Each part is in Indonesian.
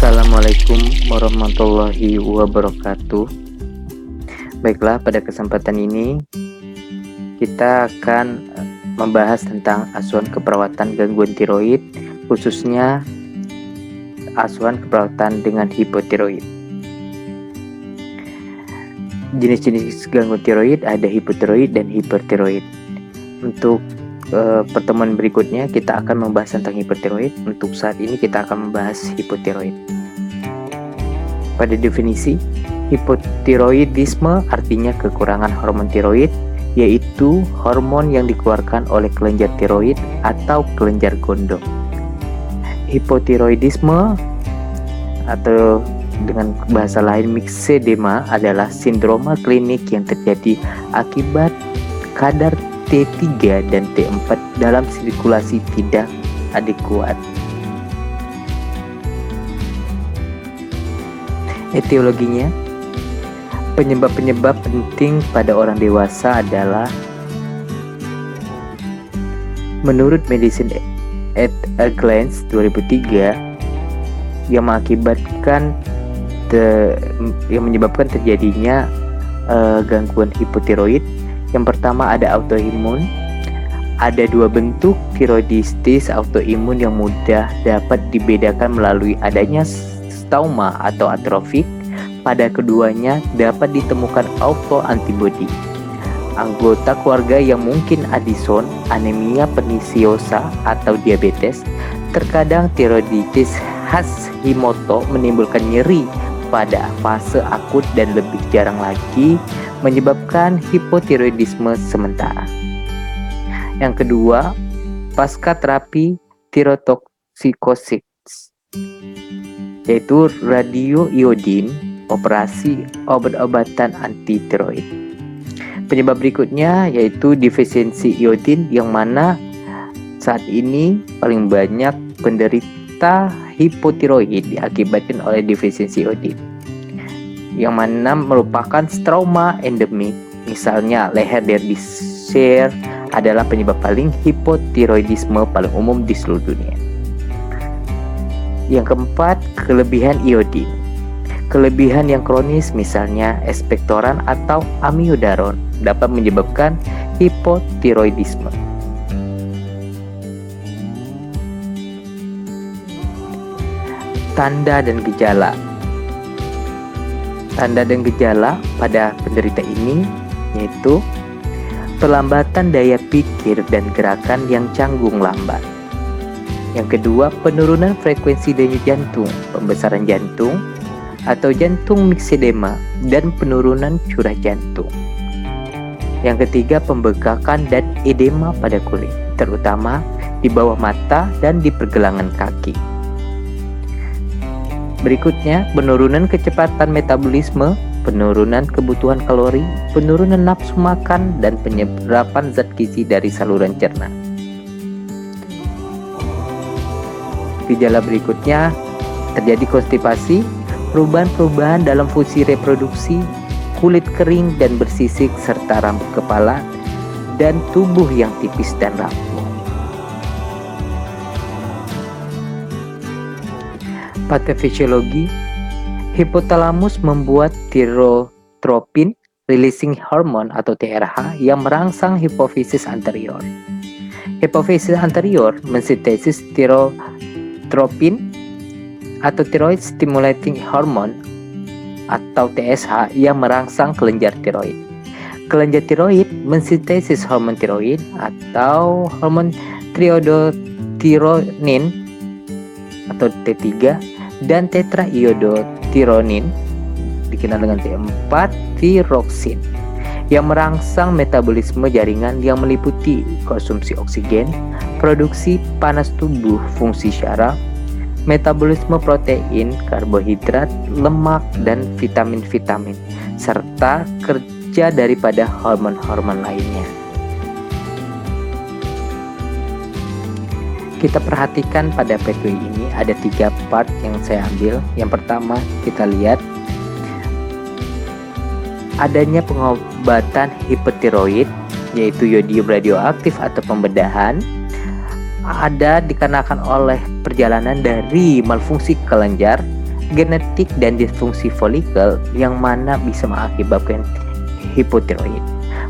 Assalamualaikum warahmatullahi wabarakatuh. Baiklah, pada kesempatan ini kita akan membahas tentang asuhan keperawatan gangguan tiroid, khususnya asuhan keperawatan dengan hipotiroid. Jenis-jenis gangguan tiroid ada hipotiroid dan hipertiroid. Untuk pertemuan berikutnya kita akan membahas tentang hipertiroid. Untuk saat ini kita akan membahas hipotiroid. Pada definisi, hipotiroidisme artinya kekurangan hormon tiroid, yaitu hormon yang dikeluarkan oleh kelenjar tiroid atau kelenjar gondong. Hipotiroidisme atau dengan bahasa lain myxedema adalah sindroma klinik yang terjadi akibat kadar T3 dan T4 dalam sirkulasi tidak adekuat. Etiologinya, penyebab-penyebab penting pada orang dewasa adalah menurut Medicine at a Glance 2003 yang menyebabkan terjadinya gangguan hipotiroid. Yang pertama ada autoimun. Ada dua bentuk tiroidistis autoimun yang mudah dapat dibedakan melalui adanya stoma atau atrofik. Pada keduanya dapat ditemukan autoantibody. Anggota keluarga yang mungkin Addison, anemia perniciosa atau diabetes. Terkadang tiroiditis khas Hashimoto menimbulkan nyeri pada fase akut dan lebih jarang lagi menyebabkan hipotiroidisme sementara. Yang kedua, pasca terapi tirotoksikosis, yaitu radioiodin, operasi obat-obatan anti tiroid. Penyebab berikutnya yaitu defisiensi iodin, yang mana saat ini paling banyak penderita hipotiroid diakibatkan oleh defisiensi iodin, yang mana merupakan trauma endemik. Misalnya leher Derbyshire adalah penyebab paling hipotiroidisme paling umum di seluruh dunia. Yang keempat, kelebihan iodin. Kelebihan yang kronis misalnya ekspektoran atau amiodaron dapat menyebabkan hipotiroidisme. Tanda dan gejala. Tanda dan gejala pada penderita ini yaitu perlambatan daya pikir dan gerakan yang canggung lambat. Yang kedua, penurunan frekuensi denyut jantung, pembesaran jantung atau jantung myxedema, dan penurunan curah jantung. Yang ketiga, pembengkakan dan edema pada kulit, terutama di bawah mata dan di pergelangan kaki. Berikutnya, penurunan kecepatan metabolisme, penurunan kebutuhan kalori, penurunan nafsu makan, dan penyerapan zat gizi dari saluran cerna. Gejala berikutnya, terjadi konstipasi, perubahan-perubahan dalam fungsi reproduksi, kulit kering dan bersisik, serta rambut kepala, dan tubuh yang tipis dan rapuh. Patofisiologi, hipotalamus membuat tirotropin releasing hormone atau TRH yang merangsang hipofisis anterior. Hipofisis anterior mensintesis tirotropin atau thyroid stimulating hormone atau TSH yang merangsang kelenjar tiroid. Kelenjar tiroid mensintesis hormon tiroid atau hormon triiodothyronin atau T3 dan tetraiodothyronin dikenal dengan T4 thyroxine yang merangsang metabolisme jaringan yang meliputi konsumsi oksigen, produksi panas tubuh, fungsi syaraf, metabolisme protein, karbohidrat, lemak, dan vitamin-vitamin, serta kerja daripada hormon-hormon lainnya. Kita perhatikan pada pathway ini ada 3 part yang saya ambil. Yang pertama, kita lihat adanya pengobatan hipertiroid, yaitu yodium radioaktif atau pembedahan, ada dikarenakan oleh perjalanan dari malfungsi kelenjar genetik dan disfungsi folikel yang mana bisa mengakibatkan hipotiroid.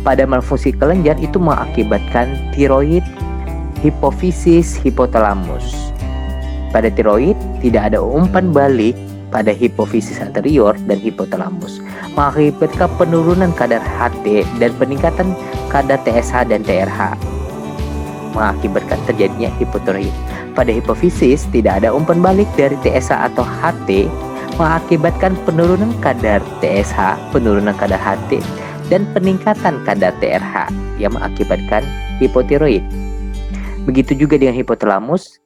Pada malfungsi kelenjar itu mengakibatkan tiroid, hipofisis, hipotalamus. Pada tiroid tidak ada umpan balik pada hipofisis anterior dan hipotalamus, mengakibatkan penurunan kadar HT dan peningkatan kadar TSH dan TRH, mengakibatkan terjadinya hipotiroid. Pada hipofisis tidak ada umpan balik dari TSH atau HT, mengakibatkan penurunan kadar TSH, penurunan kadar HT, dan peningkatan kadar TRH yang mengakibatkan hipotiroid. Begitu juga dengan hipotalamus,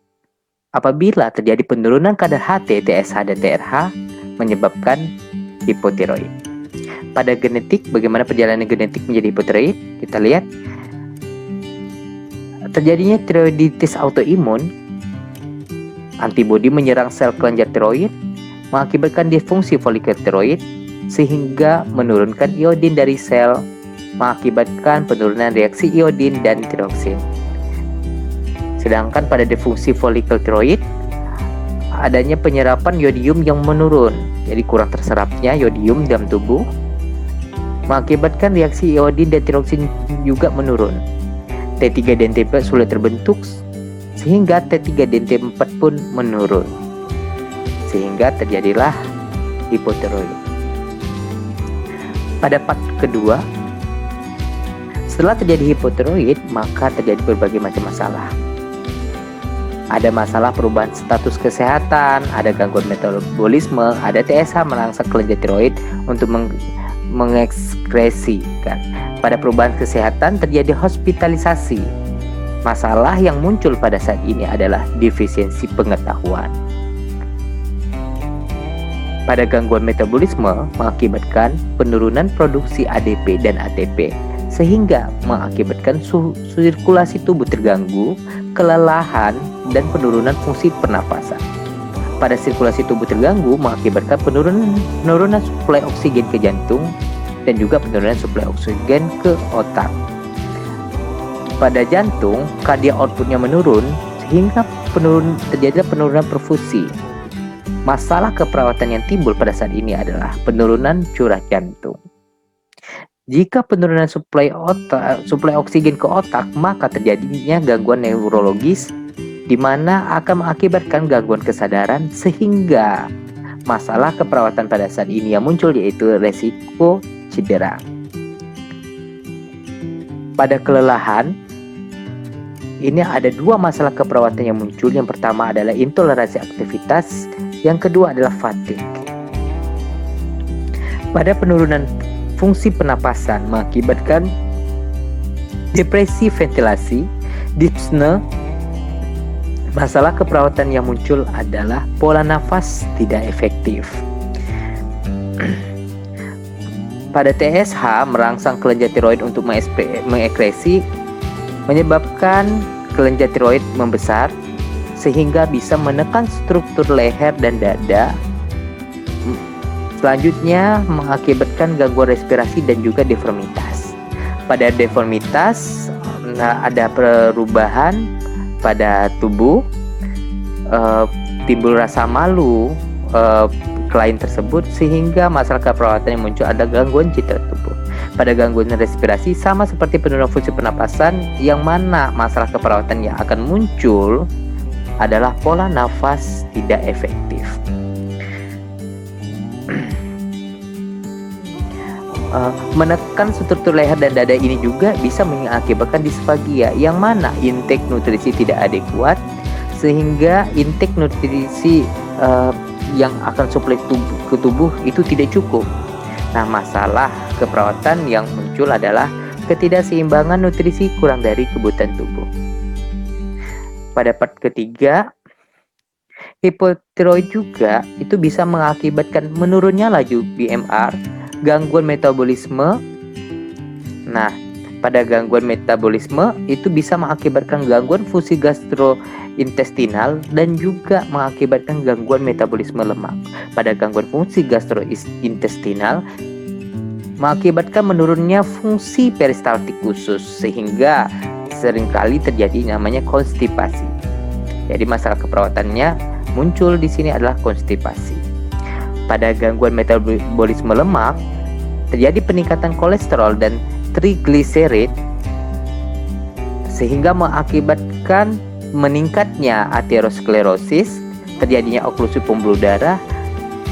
apabila terjadi penurunan kadar HT, TSH, dan TRH menyebabkan hipotiroid. Pada genetik, bagaimana perjalanan genetik menjadi hipotiroid? Kita lihat terjadinya tiroiditis autoimun, antibodi menyerang sel kelenjar tiroid, mengakibatkan disfungsi folikel tiroid sehingga menurunkan iodin dari sel, mengakibatkan penurunan reaksi iodin dan tiroksin. Sedangkan pada disfungsi folikel tiroid adanya penyerapan yodium yang menurun, jadi kurang terserapnya yodium dalam tubuh, mengakibatkan reaksi iodin dan tiroksin juga menurun. T3 dan T4 sulit terbentuk sehingga T3 dan T4 pun menurun, sehingga terjadilah hipotiroid. Pada part kedua, setelah terjadi hipotiroid, maka terjadi berbagai macam masalah. Ada masalah perubahan status kesehatan, ada gangguan metabolisme, ada TSH merangsang kelenjar tiroid untuk mengekskresikan. Pada perubahan kesehatan terjadi hospitalisasi. Masalah yang muncul pada saat ini adalah defisiensi pengetahuan. Pada gangguan metabolisme mengakibatkan penurunan produksi ADP dan ATP, sehingga mengakibatkan sirkulasi tubuh terganggu, kelelahan, dan penurunan fungsi pernapasan. Pada sirkulasi tubuh terganggu mengakibatkan penurunan suplai oksigen ke jantung dan juga penurunan suplai oksigen ke otak. Pada jantung, cardiac outputnya menurun sehingga terjadi penurunan perfusi. Masalah keperawatan yang timbul pada saat ini adalah penurunan curah jantung. Jika penurunan suplai oksigen ke otak, maka terjadinya gangguan neurologis di mana akan mengakibatkan gangguan kesadaran, sehingga masalah keperawatan pada saat ini yang muncul yaitu resiko cedera. Pada kelelahan, ini ada dua masalah keperawatan yang muncul. Yang pertama adalah intoleransi aktivitas, yang kedua adalah fatigue. Pada penurunan fungsi pernapasan mengakibatkan depresi ventilasi, dyspnea. Masalah keperawatan yang muncul adalah pola nafas tidak efektif. Pada TSH merangsang kelenjar tiroid untuk mengekresi, menyebabkan kelenjar tiroid membesar sehingga bisa menekan struktur leher dan dada. Selanjutnya mengakibatkan gangguan respirasi dan juga deformitas. Pada deformitas ada perubahan pada tubuh, timbul rasa malu klien tersebut, sehingga masalah keperawatan yang muncul ada gangguan citra tubuh. Pada gangguan respirasi sama seperti penurunan fungsi pernapasan, yang mana masalah keperawatan yang akan muncul adalah pola nafas tidak efektif. Menekan struktur leher dan dada ini juga bisa mengakibatkan disfagia, yang mana intake nutrisi tidak adekuat, sehingga intake nutrisi yang akan suplai ke tubuh itu tidak cukup. Nah, masalah keperawatan yang muncul adalah ketidakseimbangan nutrisi kurang dari kebutuhan tubuh. Pada part ketiga, hipotiroid juga itu bisa mengakibatkan menurunnya laju BMR, gangguan metabolisme. Nah, pada gangguan metabolisme itu bisa mengakibatkan gangguan fungsi gastrointestinal dan juga mengakibatkan gangguan metabolisme lemak. Pada gangguan fungsi gastrointestinal mengakibatkan menurunnya fungsi peristaltik usus, sehingga seringkali terjadi namanya konstipasi. Jadi masalah keperawatannya muncul di sini adalah konstipasi. pada gangguan metabolisme lemak, terjadi peningkatan kolesterol dan trigliserid sehingga mengakibatkan meningkatnya aterosklerosis, terjadinya oklusi pembuluh darah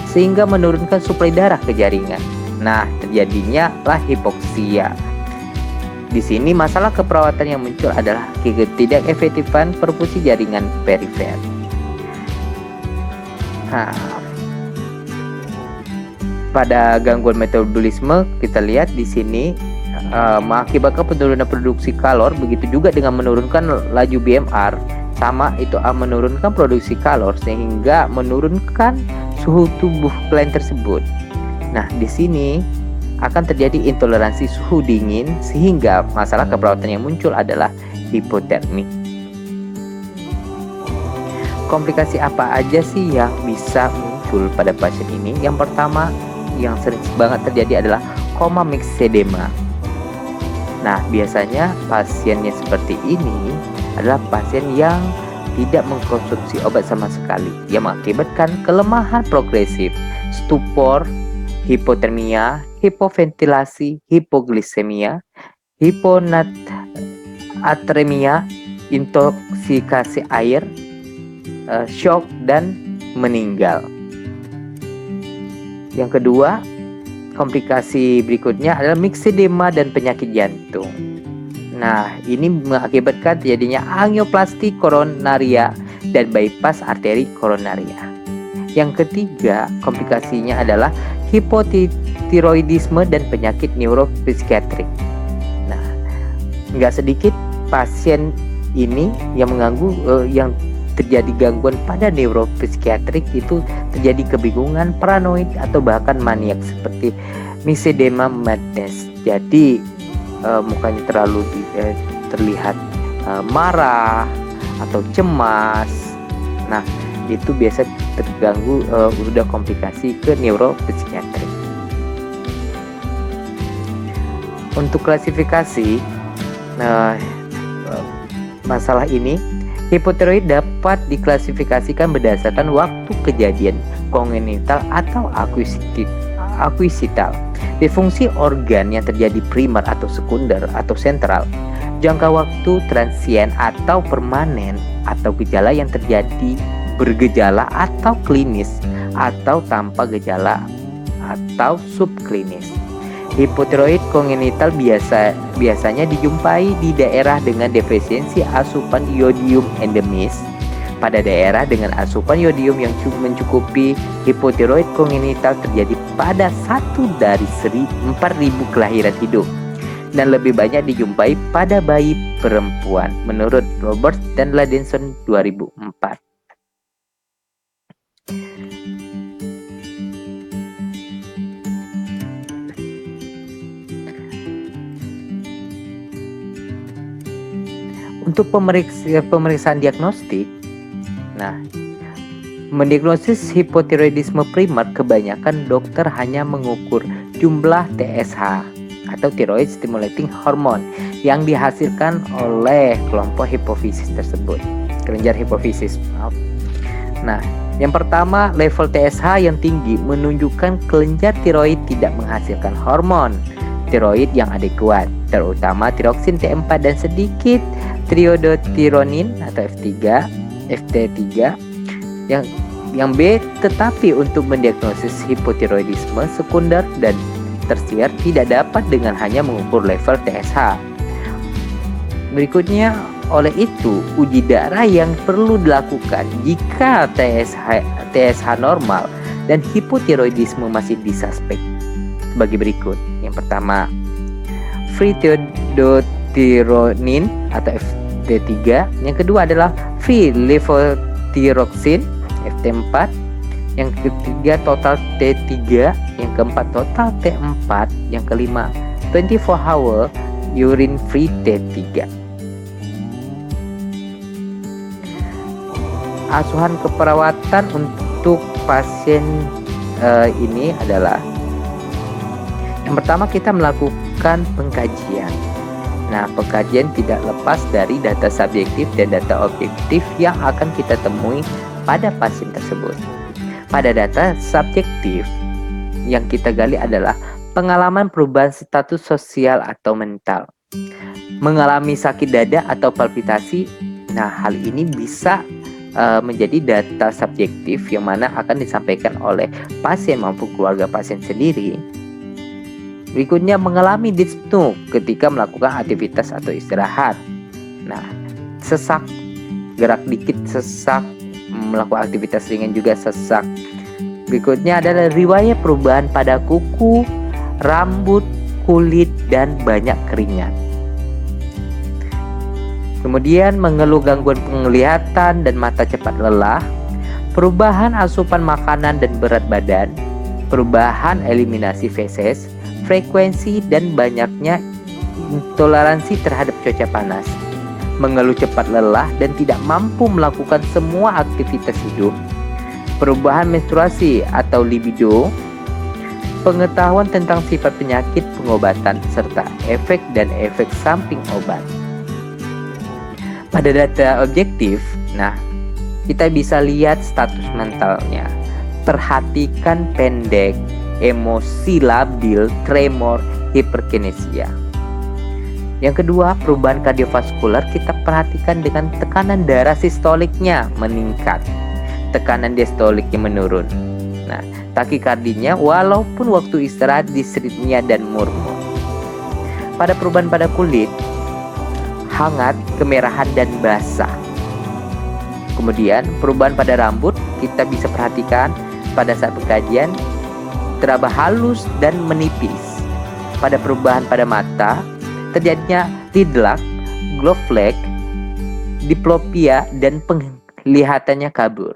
sehingga menurunkan suplai darah ke jaringan. Nah, terjadinya lah hipoksia. Di sini masalah keperawatan yang muncul adalah ketidakefektifan perfusi jaringan perifer. Nah, pada gangguan metabolisme kita lihat di sini mengakibatkan penurunan produksi kalor, begitu juga dengan menurunkan laju BMR, sama itu menurunkan produksi kalor sehingga menurunkan suhu tubuh klien tersebut. Nah, di sini akan terjadi intoleransi suhu dingin sehingga masalah keperawatan yang muncul adalah hipotermi. Komplikasi apa aja sih yang bisa muncul pada pasien ini? Yang pertama yang sering banget terjadi adalah koma myxedema. Nah, biasanya pasiennya seperti ini adalah pasien yang tidak mengkonsumsi obat sama sekali, yang mengakibatkan kelemahan progresif, stupor, hipotermia, hipoventilasi, hipogliksemia, hiponatremia, intoksikasi air, shock, dan meninggal. Yang kedua, komplikasi berikutnya adalah myxedema dan penyakit jantung. Nah, ini mengakibatkan terjadinya angioplasti koronaria dan bypass arteri koronaria. Yang ketiga, komplikasinya adalah hipotiroidisme dan penyakit neuropsikiatrik. Nah, nggak sedikit pasien ini yang yang terjadi gangguan pada neuropsikiatrik itu terjadi kebingungan, paranoid, atau bahkan maniak seperti myxedema madness. Jadi mukanya terlalu terlihat marah atau cemas. Nah, itu biasa terganggu, udah komplikasi ke neuropsikiatrik. Untuk klasifikasi masalah ini, hipotiroid dapat diklasifikasikan berdasarkan waktu kejadian kongenital atau akuisital, disfungsi organ yang terjadi primer atau sekunder atau sentral, jangka waktu transien atau permanen, atau gejala yang terjadi bergejala atau klinis, atau tanpa gejala atau subklinis. Hipotiroid kongenital biasanya dijumpai di daerah dengan defisiensi asupan yodium endemis. Pada daerah dengan asupan yodium yang mencukupi, hipotiroid kongenital terjadi pada 1 dari 4.000 kelahiran hidup dan lebih banyak dijumpai pada bayi perempuan menurut Roberts dan Ladenson 2004. Untuk pemeriksaan diagnostik, nah, mendiagnosis hipotiroidisme primer kebanyakan dokter hanya mengukur jumlah TSH atau thyroid stimulating hormone yang dihasilkan oleh kelompok hipofisis tersebut, kelenjar hipofisis. Nah, yang pertama, level TSH yang tinggi menunjukkan kelenjar tiroid tidak menghasilkan hormon tiroid yang adekuat, terutama tiroksin T4 dan sedikit triiodotironin atau FT3. Yang B, tetapi untuk mendiagnosis hipotiroidisme sekunder dan tersier tidak dapat dengan hanya mengukur level TSH. Berikutnya, oleh itu uji darah yang perlu dilakukan jika TSH normal dan hipotiroidisme masih disuspek sebagai berikut. Yang pertama, free triiodotironin atau FT3. Yang kedua adalah free levothyroxine FT4. Yang ketiga total T3. Yang keempat total T4. Yang kelima 24 hour urine free T3. Asuhan keperawatan untuk pasien ini adalah, yang pertama kita melakukan pengkajian. Nah, pengkajian tidak lepas dari data subjektif dan data objektif yang akan kita temui pada pasien tersebut. Pada data subjektif, yang kita gali adalah pengalaman perubahan status sosial atau mental. Mengalami sakit dada atau palpitasi, nah hal ini bisa menjadi data subjektif yang mana akan disampaikan oleh pasien maupun keluarga pasien sendiri. Berikutnya, mengalami dyspnea ketika melakukan aktivitas atau istirahat. Nah, sesak, gerak dikit sesak, melakukan aktivitas ringan juga sesak. Berikutnya adalah riwayat perubahan pada kuku, rambut, kulit, dan banyak keringat. Kemudian mengeluh gangguan penglihatan dan mata cepat lelah, perubahan asupan makanan dan berat badan, perubahan eliminasi feses, frekuensi dan banyaknya intoleransi terhadap cuaca panas, mengeluh cepat lelah dan tidak mampu melakukan semua aktivitas hidup, perubahan menstruasi atau libido, pengetahuan tentang sifat penyakit, pengobatan, serta efek dan efek samping obat. Pada data objektif, nah, kita bisa lihat status mentalnya. Perhatikan pendek, emosi labil, tremor, hiperkinesia. Yang kedua, perubahan kardiovaskular kita perhatikan dengan tekanan darah sistoliknya meningkat, tekanan diastoliknya menurun. Nah, takikardinya walaupun waktu istirahat disritmia dan murmur. Pada perubahan pada kulit, hangat, kemerahan, dan basah. Kemudian perubahan pada rambut kita bisa perhatikan pada saat pengkajian teraba halus dan menipis. Pada perubahan pada mata terjadinya lidlak, glowfleck, diplopia, dan penglihatannya kabur.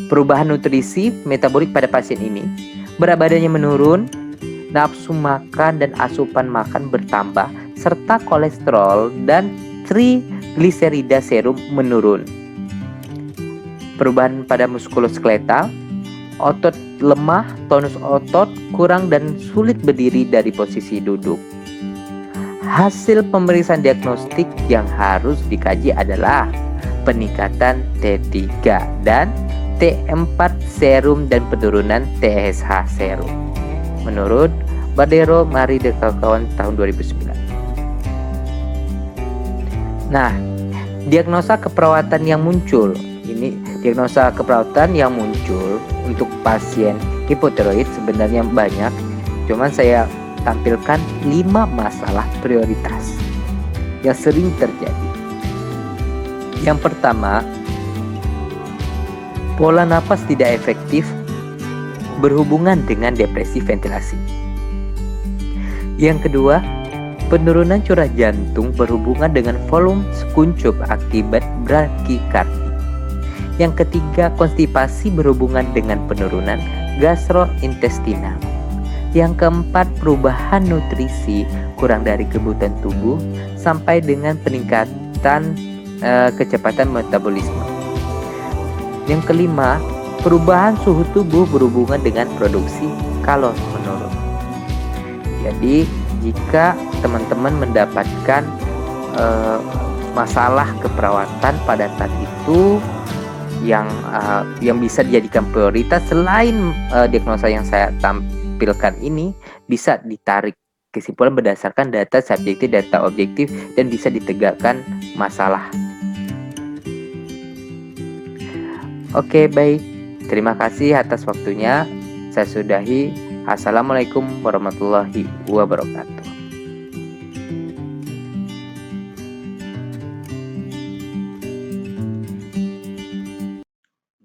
Perubahan nutrisi metabolik pada pasien ini, berat badannya menurun, nafsu makan dan asupan makan bertambah, serta kolesterol dan trigliserida serum menurun. Perubahan pada muskuloskeletal, otot lemah, tonus otot kurang dan sulit berdiri dari posisi duduk. Hasil pemeriksaan diagnostik yang harus dikaji adalah peningkatan T3 dan T4 serum dan penurunan TSH serum. Menurut Badero Mari dan kawan-kawan tahun 2009. Nah, diagnosa keperawatan yang muncul. Ini diagnosa keperawatan yang muncul untuk pasien hipotiroid sebenarnya banyak. Cuman saya tampilkan 5 masalah prioritas yang sering terjadi. Yang pertama, pola napas tidak efektif berhubungan dengan depresi ventilasi. Yang kedua, penurunan curah jantung berhubungan dengan volume kuncup akibat brakikardi. Yang ketiga, konstipasi berhubungan dengan penurunan gastrointestinal. Yang keempat, perubahan nutrisi kurang dari kebutuhan tubuh sampai dengan peningkatan kecepatan metabolisme. Yang kelima, perubahan suhu tubuh berhubungan dengan produksi kalori menurun. Jadi jika teman-teman mendapatkan masalah keperawatan pada saat itu yang bisa dijadikan prioritas selain diagnosa yang saya tampilkan ini, bisa ditarik kesimpulan berdasarkan data subjektif, data objektif, dan bisa ditegakkan masalah. Oke, baik. Terima kasih atas waktunya. Saya sudahi. Assalamualaikum warahmatullahi wabarakatuh.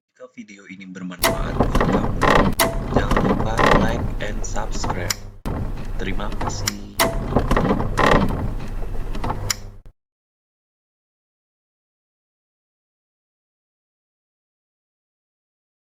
Jika video ini bermanfaat buat kamu, jangan lupa like and subscribe. Terima kasih.